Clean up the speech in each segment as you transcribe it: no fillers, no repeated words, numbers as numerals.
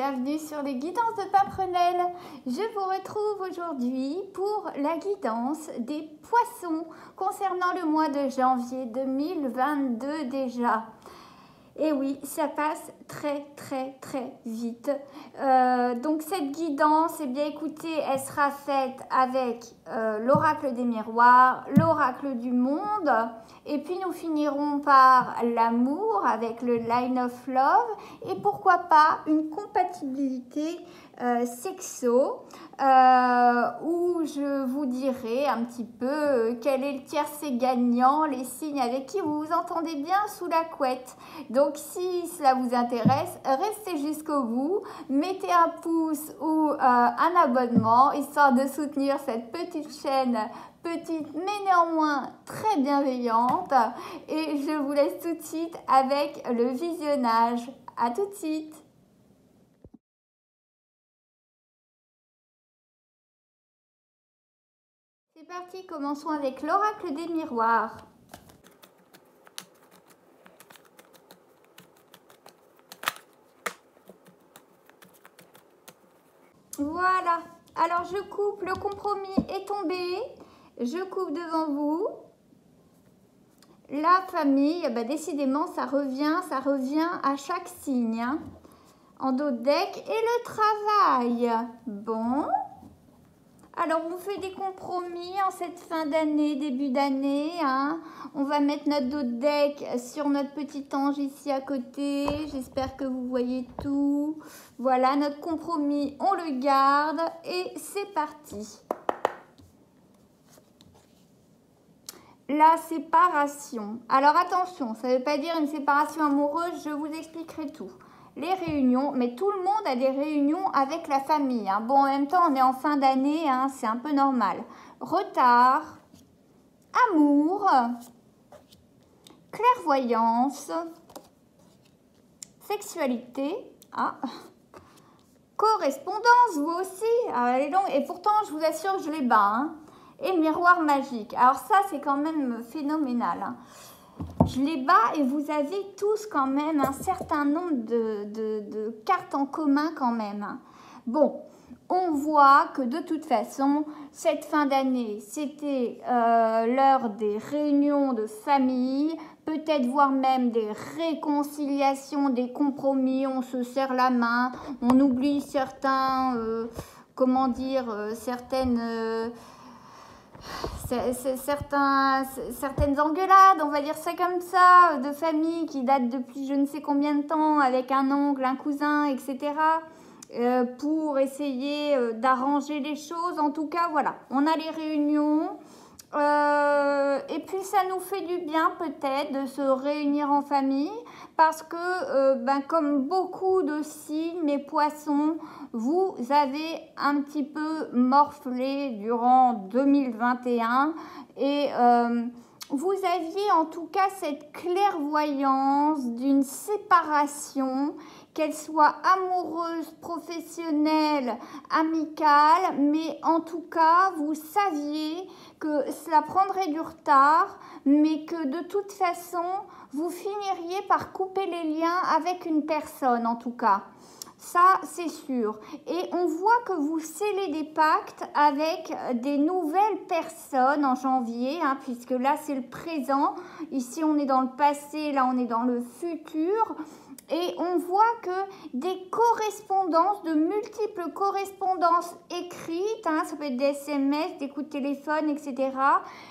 bienvenue sur les guidances de Pimprenelle. Je vous retrouve aujourd'hui pour la guidance des poissons concernant le mois de janvier 2022 déjà. Et oui, ça passe très vite. Donc cette guidance, eh bien écoutez, elle sera faite avec l'oracle des miroirs, l'oracle du monde, et puis nous finirons par l'amour avec le line of love, et pourquoi pas une compatibilité sexo, où je vous dirai un petit peu quel est le tiercé gagnant, les signes avec qui vous vous entendez bien sous la couette. Donc si cela vous intéresse, restez jusqu'au bout, mettez un pouce ou un abonnement, histoire de soutenir cette petite chaîne, petite mais néanmoins très bienveillante. Et je vous laisse tout de suite avec le visionnage. À tout de suite. C'est parti, commençons avec l'oracle des miroirs. Voilà, alors je coupe, le compromis est tombé, je coupe devant vous. La famille, bah décidément ça revient à chaque signe, hein. En dos de deck, et le travail. Bon, alors on fait des compromis en cette fin d'année, début d'année, hein. On va mettre notre dos de deck sur notre petit ange ici à côté. J'espère que vous voyez tout. Voilà, notre compromis, on le garde et c'est parti. La séparation. Alors attention, ça ne veut pas dire une séparation amoureuse, je vous expliquerai tout. Les réunions, mais tout le monde a des réunions avec la famille, hein. Bon, en même temps, on est en fin d'année, hein, c'est un peu normal. Retard, amour, clairvoyance, sexualité, correspondance, vous aussi. Alors, elle est longue, et pourtant, je vous assure que je les bats, hein. Et miroir magique. Alors ça, c'est quand même phénoménal, hein. Je les bats et vous avez tous quand même un certain nombre de cartes en commun quand même, hein. Bon, on voit que de toute façon, cette fin d'année, c'était l'heure des réunions de famille, peut-être voire même des réconciliations, des compromis, on se serre la main, on oublie certains, comment dire, certaines engueulades, on va dire ça comme ça, de famille qui datent depuis je ne sais combien de temps, avec un oncle, un cousin, etc., pour essayer d'arranger les choses. En tout cas, voilà, on a les réunions, et puis ça nous fait du bien peut-être de se réunir en famille, parce que comme beaucoup de signes, mes poissons, vous avez un petit peu morflé durant 2021 et vous aviez en tout cas cette clairvoyance d'une séparation, qu'elle soit amoureuse, professionnelle, amicale, mais en tout cas, vous saviez que cela prendrait du retard, mais que de toute façon, vous finiriez par couper les liens avec une personne en tout cas. Ça, c'est sûr. Et on voit que vous scellez des pactes avec des nouvelles personnes en janvier, hein, puisque là, c'est le présent. Ici, on est dans le passé, là, on est dans le futur. Et on voit que des correspondances, de multiples correspondances écrites, hein, ça peut être des SMS, des coups de téléphone, etc.,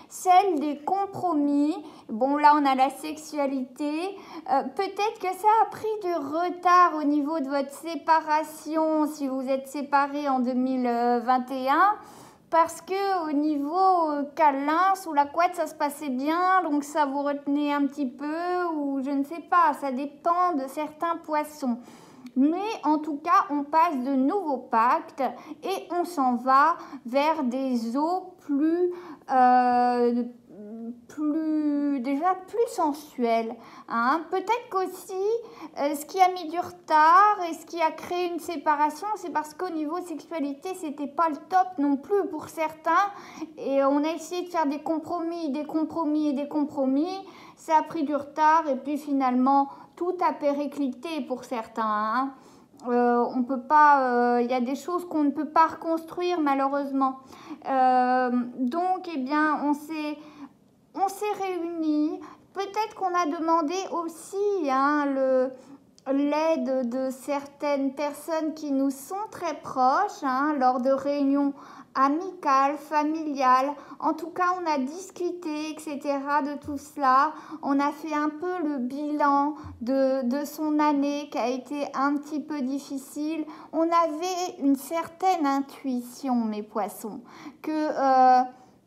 celles des compromis. Bon, là, on a la sexualité. Peut-être que ça a pris du retard au niveau de votre séparation, si vous êtes séparés en 2021. Parce que au niveau câlin, sous la couette, ça se passait bien, donc ça vous retenait un petit peu, ou je ne sais pas, ça dépend de certains poissons. Mais en tout cas, on passe de nouveaux pactes et on s'en va vers des eaux déjà plus sensuelles, hein. Peut-être qu'aussi, ce qui a mis du retard et ce qui a créé une séparation, c'est parce qu'au niveau sexualité, c'était pas le top non plus pour certains. Et on a essayé de faire des compromis. Ça a pris du retard et puis finalement, tout a périclité pour certains, hein. on peut pas, il y a des choses qu'on ne peut pas reconstruire malheureusement. Donc, eh bien, on s'est réunis. Peut-être qu'on a demandé aussi hein, l'aide de certaines personnes qui nous sont très proches hein, lors de réunions amicales, familiales. En tout cas, on a discuté, etc. de tout cela. On a fait un peu le bilan de son année qui a été un petit peu difficile. On avait une certaine intuition, mes poissons, que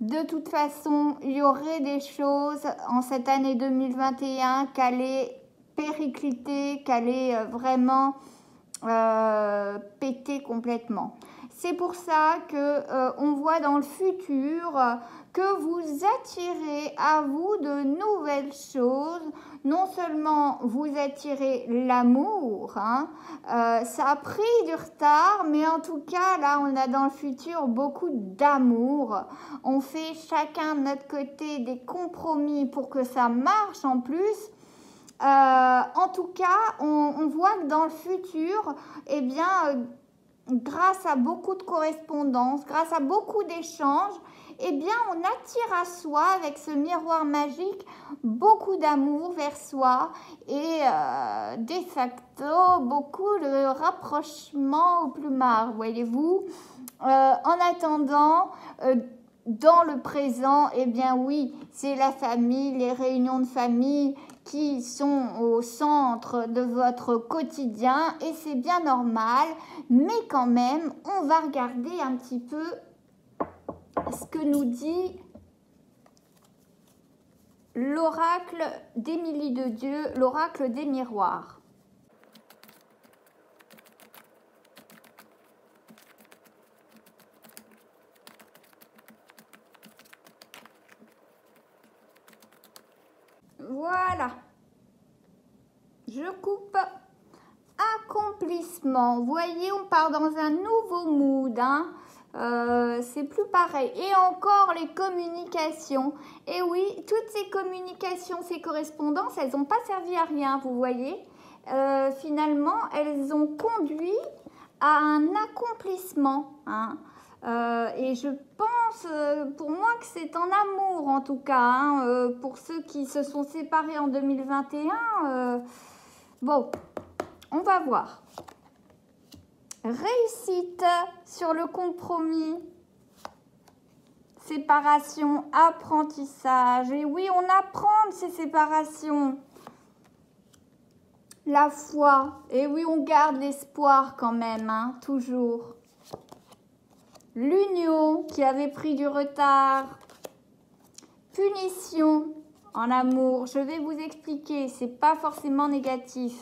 de toute façon, il y aurait des choses en cette année 2021 qui allaient péricliter, qui allaient vraiment péter complètement. C'est pour ça que on voit dans le futur que vous attirez à vous de nouvelles choses. Non seulement vous attirez l'amour, hein, ça a pris du retard, mais en tout cas, là, on a dans le futur beaucoup d'amour. On fait chacun de notre côté des compromis pour que ça marche en plus. En tout cas, on voit que dans le futur, eh bien, grâce à beaucoup de correspondances, grâce à beaucoup d'échanges, eh bien, on attire à soi, avec ce miroir magique, beaucoup d'amour vers soi et de facto, beaucoup de rapprochement au plumard, voyez-vous. En attendant, dans le présent, eh bien oui, c'est la famille, les réunions de famille qui sont au centre de votre quotidien et c'est bien normal, mais quand même, on va regarder un petit peu ce que nous dit l'oracle d'Émilie de Dieu, l'oracle des miroirs. Voilà. Je coupe. Accomplissement. Vous voyez, on part dans un nouveau mood. Hein. C'est plus pareil. Et encore les communications. Et oui, toutes ces communications, ces correspondances, elles n'ont pas servi à rien, vous voyez. Finalement, elles ont conduit à un accomplissement. Hein. Et je pense, pour moi, que c'est en amour, en tout cas. Hein, pour ceux qui se sont séparés en 2021, bon, on va voir. Réussite sur le compromis, séparation, apprentissage. Et oui, on apprend de ces séparations. La foi. Et oui, on garde l'espoir quand même, hein, toujours. L'union qui avait pris du retard. Punition en amour. Je vais vous expliquer, c'est pas forcément négatif.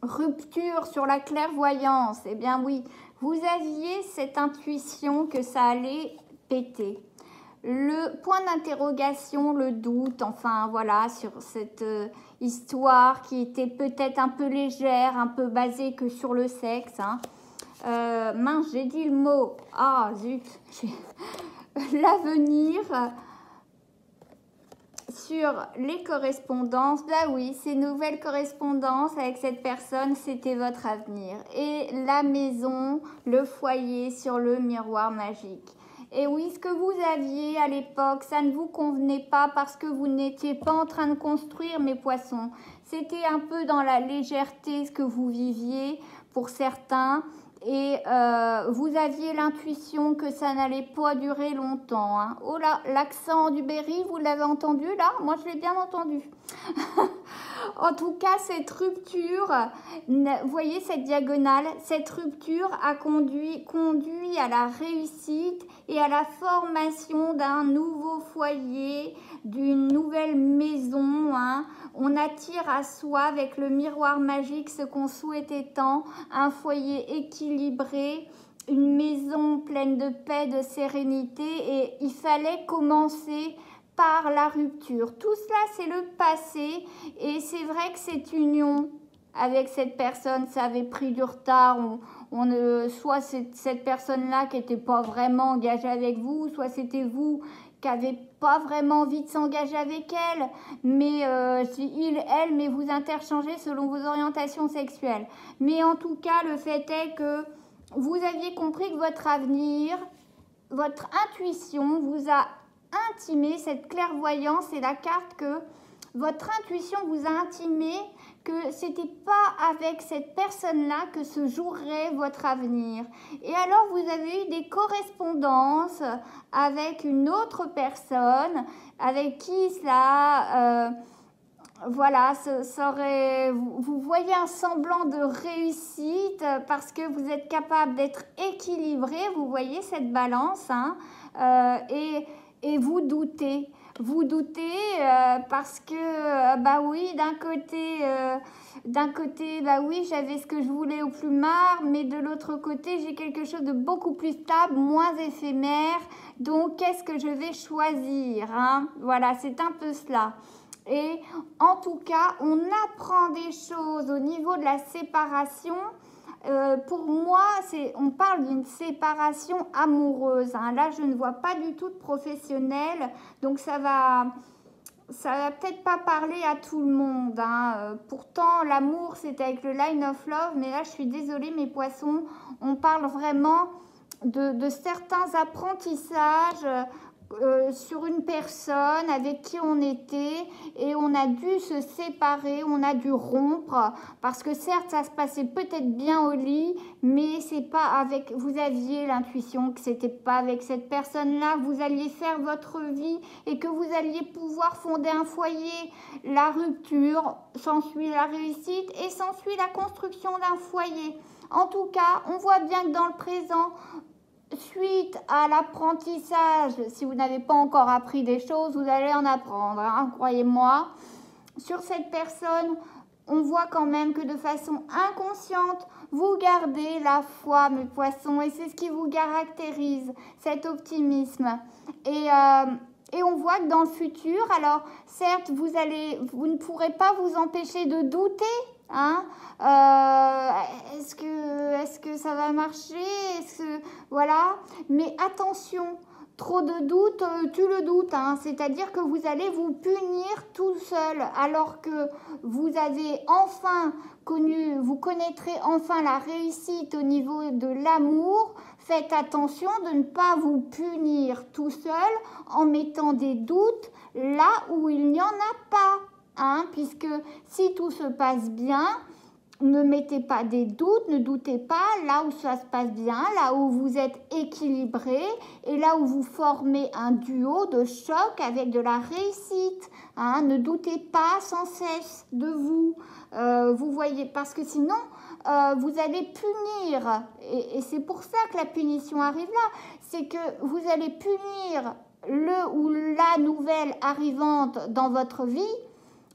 Rupture sur la clairvoyance. Eh bien oui, vous aviez cette intuition que ça allait péter. Le point d'interrogation, le doute, enfin voilà, sur cette histoire qui était peut-être un peu légère, un peu basée que sur le sexe. Hein. Mince, j'ai dit le mot. Ah, zut. L'avenir sur les correspondances. Là, oui, ces nouvelles correspondances avec cette personne, c'était votre avenir. Et la maison, le foyer sur le miroir magique. Et oui, ce que vous aviez à l'époque, ça ne vous convenait pas parce que vous n'étiez pas en train de construire, mes poissons. C'était un peu dans la légèreté ce que vous viviez pour certains. Et vous aviez l'intuition que ça n'allait pas durer longtemps. Hein. Oh là, l'accent du Berry, vous l'avez entendu là? Moi, je l'ai bien entendu. En tout cas, cette rupture, vous voyez cette diagonale, cette rupture a conduit à la réussite et à la formation d'un nouveau foyer, d'une nouvelle maison. Hein. On attire à soi avec le miroir magique ce qu'on souhaitait tant, un foyer équilibré, une maison pleine de paix, de sérénité et il fallait commencer par la rupture. Tout cela, c'est le passé et c'est vrai que cette union avec cette personne, ça avait pris du retard. Soit c'est cette personne-là qui n'était pas vraiment engagée avec vous, soit c'était vous qui n'avait pas vraiment envie de s'engager avec elle, mais il, elle, mais vous interchangez selon vos orientations sexuelles. Mais en tout cas, le fait est que vous aviez compris que votre avenir, votre intuition vous a intimé, cette clairvoyance et la carte que votre intuition vous a intimé que c'était pas avec cette personne-là que se jouerait votre avenir. Et alors vous avez eu des correspondances avec une autre personne avec qui cela, voilà, vous voyez un semblant de réussite parce que vous êtes capable d'être équilibré, vous voyez cette balance, hein, et vous doutez. Vous doutez parce que, bah oui, d'un côté, bah oui, j'avais ce que je voulais au plumard, mais de l'autre côté, j'ai quelque chose de beaucoup plus stable, moins éphémère. Donc, qu'est-ce que je vais choisir, hein? Voilà, c'est un peu cela. Et en tout cas, on apprend des choses au niveau de la séparation. Pour moi, on parle d'une séparation amoureuse, hein. Là, je ne vois pas du tout de professionnel, donc ça va peut-être pas parler à tout le monde, hein. Pourtant, l'amour, c'est avec le line of love, mais là, je suis désolée, mes poissons, on parle vraiment de certains apprentissages sur une personne avec qui on était et on a dû se séparer, on a dû rompre parce que certes ça se passait peut-être bien au lit, mais c'est pas avec, vous aviez l'intuition que c'était pas avec cette personne-là, vous alliez faire votre vie et que vous alliez pouvoir fonder un foyer. La rupture, s'ensuit la réussite et s'ensuit la construction d'un foyer. En tout cas, on voit bien que dans le présent, suite à l'apprentissage, si vous n'avez pas encore appris des choses, vous allez en apprendre, hein, croyez-moi. Sur cette personne, on voit quand même que de façon inconsciente, vous gardez la foi, mes poissons, et c'est ce qui vous caractérise, cet optimisme. Et on voit que dans le futur, alors certes, vous ne pourrez pas vous empêcher de douter, hein, est-ce que ça va marcher, voilà, mais attention, trop de doutes tue le doute, hein, c'est-à-dire que vous allez vous punir tout seul alors que vous avez enfin vous connaîtrez enfin la réussite au niveau de l'amour. Faites attention de ne pas vous punir tout seul en mettant des doutes là où il n'y en a pas, hein, puisque si tout se passe bien, ne mettez pas des doutes, ne doutez pas là où ça se passe bien, là où vous êtes équilibré et là où vous formez un duo de choc avec de la réussite, hein. Ne doutez pas sans cesse de vous, vous voyez, parce que sinon vous allez punir, et c'est pour ça que la punition arrive là, c'est que vous allez punir le ou la nouvelle arrivante dans votre vie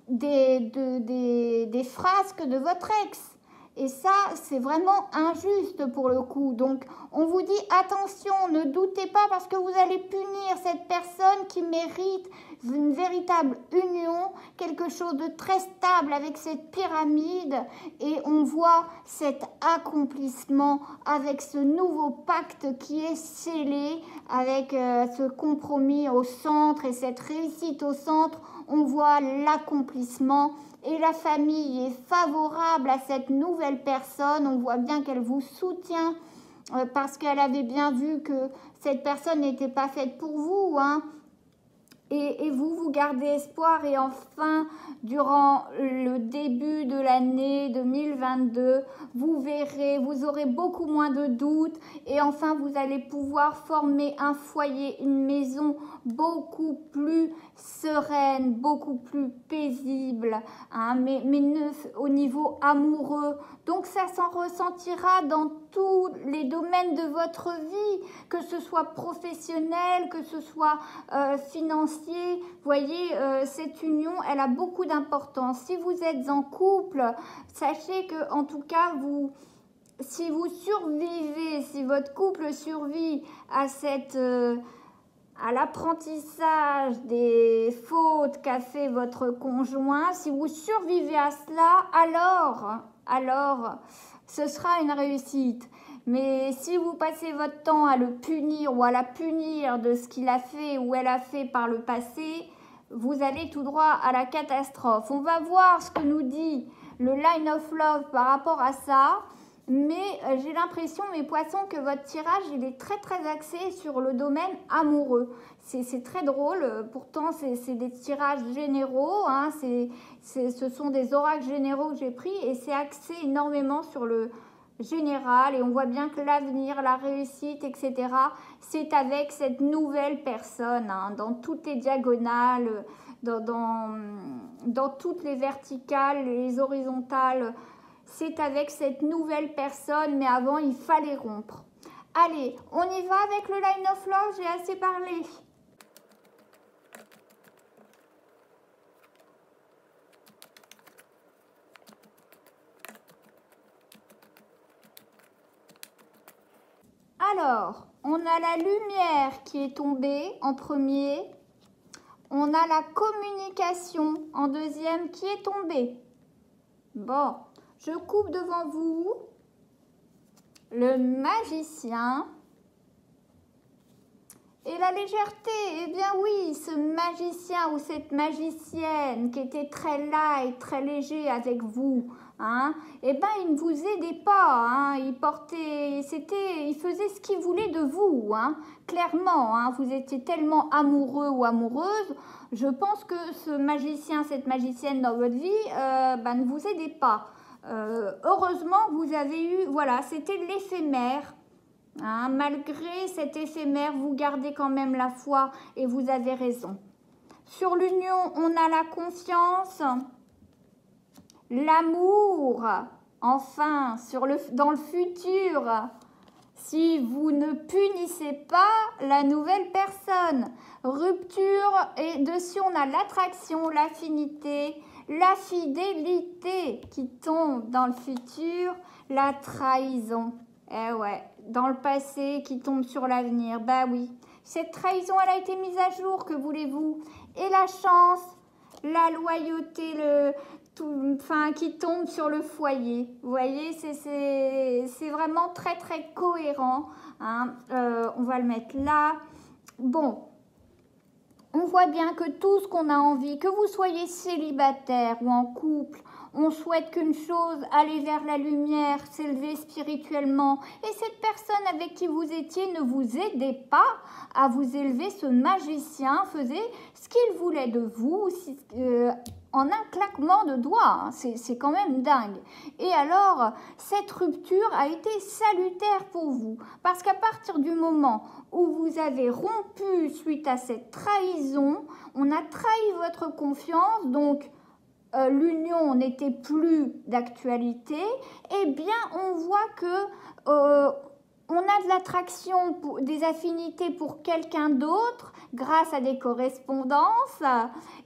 des frasques de votre ex. Et ça, c'est vraiment injuste pour le coup. Donc, on vous dit attention, ne doutez pas parce que vous allez punir cette personne qui mérite une véritable union, quelque chose de très stable avec cette pyramide. Et on voit cet accomplissement avec ce nouveau pacte qui est scellé, avec ce compromis au centre et cette réussite au centre. On voit l'accomplissement. Et la famille est favorable à cette nouvelle personne. On voit bien qu'elle vous soutient parce qu'elle avait bien vu que cette personne n'était pas faite pour vous, hein. Et vous gardez espoir. Et enfin, durant le début de l'année 2022, vous verrez, vous aurez beaucoup moins de doutes. Et enfin, vous allez pouvoir former un foyer, une maison beaucoup plus sereine, beaucoup plus paisible, hein, mais au niveau amoureux. Donc, ça s'en ressentira dans tous les domaines de votre vie, que ce soit professionnel, que ce soit financier. Vous voyez, cette union, elle a beaucoup d'importance. Si vous êtes en couple, sachez que, en tout cas, si vous survivez, si votre couple survit à à l'apprentissage des fautes qu'a fait votre conjoint, si vous survivez à cela, alors ce sera une réussite. Mais si vous passez votre temps à le punir ou à la punir de ce qu'il a fait ou elle a fait par le passé, vous allez tout droit à la catastrophe. On va voir ce que nous dit le Line of Love par rapport à ça. Mais j'ai l'impression, mes poissons, que votre tirage, il est très très axé sur le domaine amoureux. C'est très drôle, pourtant c'est des tirages généraux, hein, ce sont des oracles généraux que j'ai pris et c'est axé énormément sur le général et on voit bien que l'avenir, la réussite, etc., c'est avec cette nouvelle personne, hein, dans toutes les diagonales, dans toutes les verticales, les horizontales. C'est avec cette nouvelle personne, mais avant, il fallait rompre. Allez, on y va avec le Line of Love, j'ai assez parlé. Alors, on a la lumière qui est tombée en premier. On a la communication en deuxième qui est tombée. Bon. Je coupe devant vous le magicien et la légèreté. Eh bien oui, ce magicien ou cette magicienne qui était très light, très léger avec vous, hein, eh bien il ne vous aidait pas, hein, il faisait ce qu'il voulait de vous, hein, clairement, hein, vous étiez tellement amoureux ou amoureuse. Je pense que ce magicien, cette magicienne dans votre vie ne vous aidait pas. Heureusement, vous avez eu, voilà, c'était l'éphémère. Hein, malgré cet éphémère, vous gardez quand même la foi et vous avez raison. Sur l'union, on a la confiance, l'amour, enfin, dans le futur. Si vous ne punissez pas la nouvelle personne, rupture, et dessus on a l'attraction, l'affinité, la fidélité qui tombe dans le futur, la trahison, eh ouais, dans le passé qui tombe sur l'avenir, bah oui. Cette trahison, elle a été mise à jour, que voulez-vous? Et la chance, la loyauté, qui tombe sur le foyer. Vous voyez, c'est vraiment très très cohérent. Hein. On va le mettre là. Bon. On voit bien que tout ce qu'on a envie, que vous soyez célibataire ou en couple, on souhaite qu'une chose, aller vers la lumière, s'élever spirituellement. Et cette personne avec qui vous étiez ne vous aidait pas à vous élever. Ce magicien faisait ce qu'il voulait de vous en un claquement de doigts. Hein. C'est quand même dingue. Et alors, cette rupture a été salutaire pour vous. Parce qu'à partir du moment où vous avez rompu suite à cette trahison, on a trahi votre confiance, donc l'union n'était plus d'actualité, eh bien on voit que on a de l'attraction, des affinités pour quelqu'un d'autre grâce à des correspondances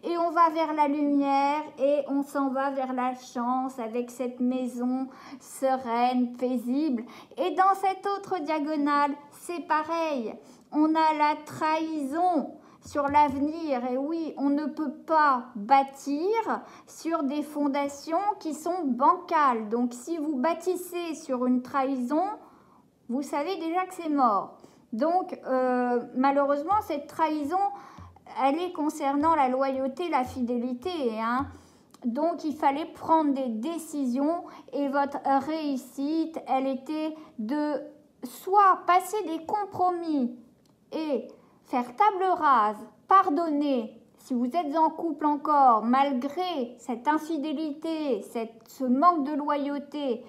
et on va vers la lumière et on s'en va vers la chance avec cette maison sereine, paisible. Et dans cette autre diagonale, c'est pareil, on a la trahison sur l'avenir. Et oui, on ne peut pas bâtir sur des fondations qui sont bancales. Donc si vous bâtissez sur une trahison, vous savez déjà que c'est mort. Donc, malheureusement, cette trahison, elle est concernant la loyauté, la fidélité. Hein. Donc, il fallait prendre des décisions et votre réussite, elle était de soit passer des compromis et faire table rase, pardonner, si vous êtes en couple encore, malgré cette infidélité, ce manque de loyauté,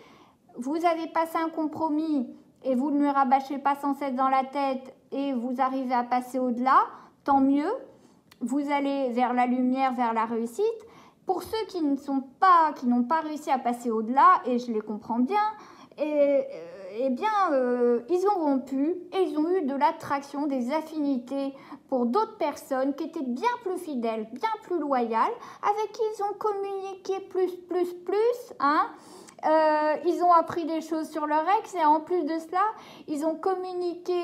vous avez passé un compromis et vous ne lui rabâchez pas sans cesse dans la tête et vous arrivez à passer au-delà, tant mieux. Vous allez vers la lumière, vers la réussite. Pour ceux qui n'ont pas réussi à passer au-delà, et je les comprends bien, ils ont rompu et ils ont eu de l'attraction, des affinités pour d'autres personnes qui étaient bien plus fidèles, bien plus loyales, avec qui ils ont communiqué plus, hein. Ils ont appris des choses sur leur ex et en plus de cela, ils ont communiqué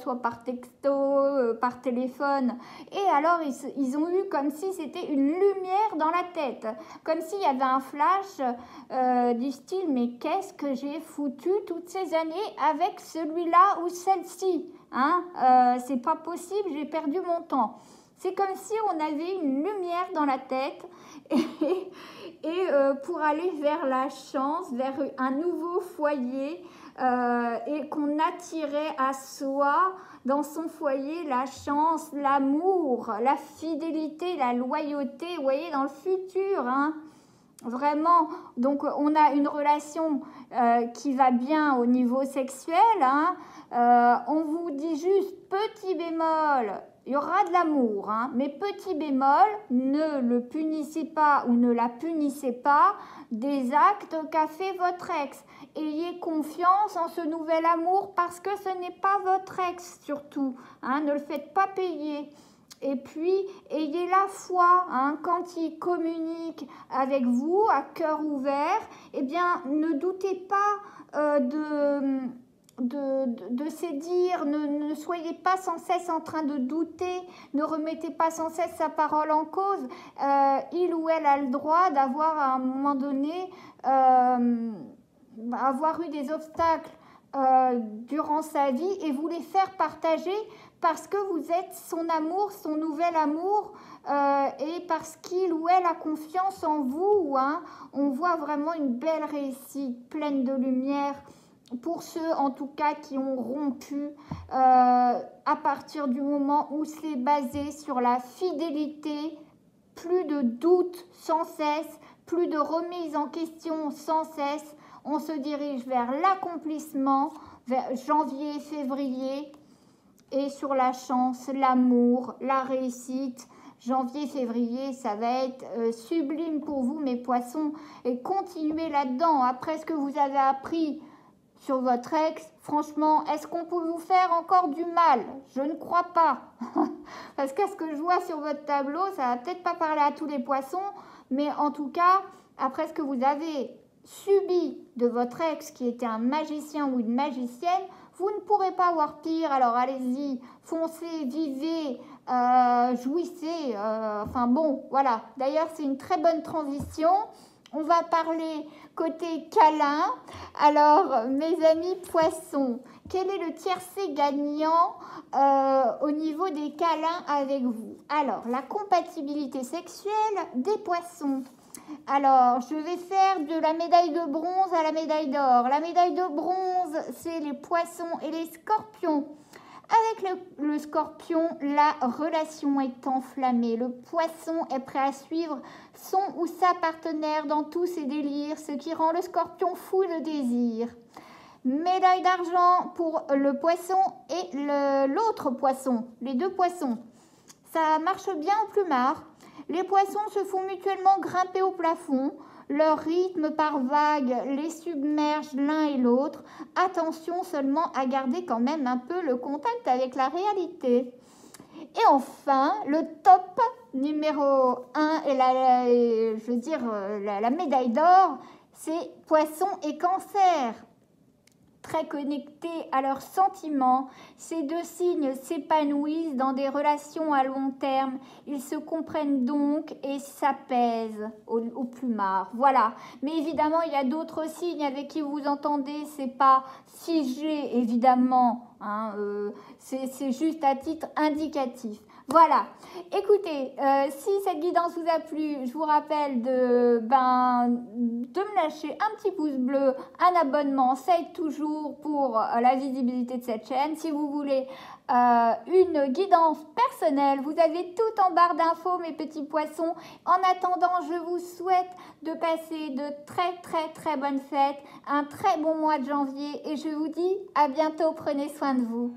soit par texto, par téléphone. Et alors, ils ont eu comme si c'était une lumière dans la tête. Comme s'il y avait un flash du style « Mais qu'est-ce que j'ai foutu toutes ces années avec celui-là ou celle-ci hein c'est pas possible, j'ai perdu mon temps. » C'est comme si on avait une lumière dans la tête et pour aller vers la chance, vers un nouveau foyer et qu'on attirait à soi dans son foyer la chance, l'amour, la fidélité, la loyauté, vous voyez, dans le futur. Hein. Vraiment, donc on a une relation qui va bien au niveau sexuel. Hein. On vous dit juste petit bémol. Il y aura de l'amour, hein, mais petit bémol, ne le punissez pas ou ne la punissez pas des actes qu'a fait votre ex. Ayez confiance en ce nouvel amour parce que ce n'est pas votre ex surtout. Hein, ne le faites pas payer. Et puis, ayez la foi, hein, quand il communique avec vous à cœur ouvert, eh bien, ne doutez pas de ces dires, ne soyez pas sans cesse en train de douter, ne remettez pas sans cesse sa parole en cause. Il ou elle a le droit d'avoir à un moment donné, avoir eu des obstacles durant sa vie et vous les faire partager parce que vous êtes son amour, son nouvel amour et parce qu'il ou elle a confiance en vous. Hein. On voit vraiment une belle réussite pleine de lumière. Pour ceux, en tout cas, qui ont rompu à partir du moment où c'est basé sur la fidélité, plus de doute sans cesse, plus de remise en question sans cesse, on se dirige vers l'accomplissement, vers janvier, février, et sur la chance, l'amour, la réussite. Janvier, février, ça va être sublime pour vous, mes poissons, et continuez là-dedans. Après ce que vous avez appris sur votre ex, franchement, est-ce qu'on peut vous faire encore du mal? Je ne crois pas. Parce qu'à ce que je vois sur votre tableau, ça va peut-être pas parler à tous les poissons, mais en tout cas, après ce que vous avez subi de votre ex qui était un magicien ou une magicienne, vous ne pourrez pas avoir pire. Alors allez-y, foncez, vivez, jouissez. Enfin bon, voilà. D'ailleurs, c'est une très bonne transition. On va parler côté câlin. Alors, mes amis poissons, quel est le tiercé gagnant au niveau des câlins avec vous? Alors, la compatibilité sexuelle des poissons. Alors, je vais faire de la médaille de bronze à la médaille d'or. La médaille de bronze, c'est les poissons et les scorpions. Avec le scorpion, la relation est enflammée. Le poisson est prêt à suivre son ou sa partenaire dans tous ses délires, ce qui rend le scorpion fou de désir. Médaille d'argent pour le poisson et l'autre poisson, les deux poissons. Ça marche bien au plumard. Les poissons se font mutuellement grimper au plafond. Leur rythme par vague les submerge l'un et l'autre. Attention seulement à garder quand même un peu le contact avec la réalité. Et enfin, le top numéro 1 et la médaille d'or, c'est poissons et cancer. Très connectés à leurs sentiments, ces deux signes s'épanouissent dans des relations à long terme. Ils se comprennent donc et s'apaisent au plumard. Voilà. Mais évidemment, il y a d'autres signes avec qui vous entendez. C'est pas figé, évidemment. Hein, c'est juste à titre indicatif. Voilà. Écoutez, si cette guidance vous a plu, je vous rappelle de me lâcher un petit pouce bleu, un abonnement, ça aide toujours pour la visibilité de cette chaîne. Si vous voulez une guidance personnelle, vous avez tout en barre d'infos, mes petits poissons. En attendant, je vous souhaite de passer de très bonnes fêtes, un très bon mois de janvier et je vous dis à bientôt, prenez soin de vous.